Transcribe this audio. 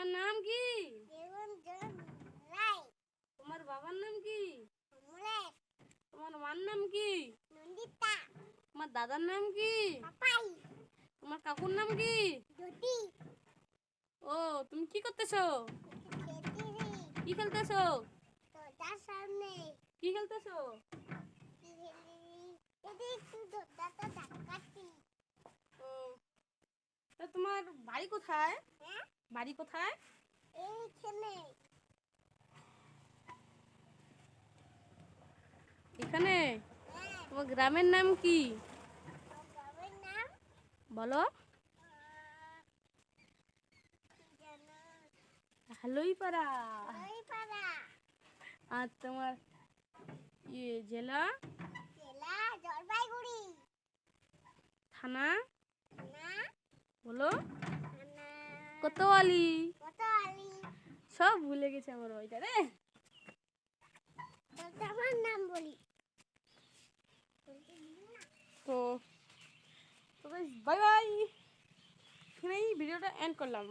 তোমার নাম কি? দেবঞ্জন রায়। তোমার বাবার নাম কি? অমলেশ। তোমার মার নাম কি? নন্দিতা। তোমার দাদার নাম কি? পাপাই। তোমার কাকুর নাম কি? জ্যোতি। ও তুমি কি করতেছো? খেতেছি। কি খেলতেছো? দরজার সামনে। কি খেলতেছো? কি খেলি? এদি একটু দরজাটা ধাক্কাচ্ছি। ও তা তোমার বাড়ি কোথায়? হ্যাঁ? বাড়ি কোথায়? এইখানে। এখানে? হ্যাঁ। তোমার গ্রামের নাম কি? আমার বাবার নাম বলো। কি জানো? হালুইপাড়া। লইপাড়া। আর তোমার জেলা? জেলা জলপাইগুড়ি। থানা? থানা বলো। থানা কোতোয়ালি। কোতোয়ালি। সব ভুলে গেছে আমার ওইটা রে। আমার নাম বলি। তো তো বাই বাই, এখানেই ভিডিওটা এন্ড করলাম।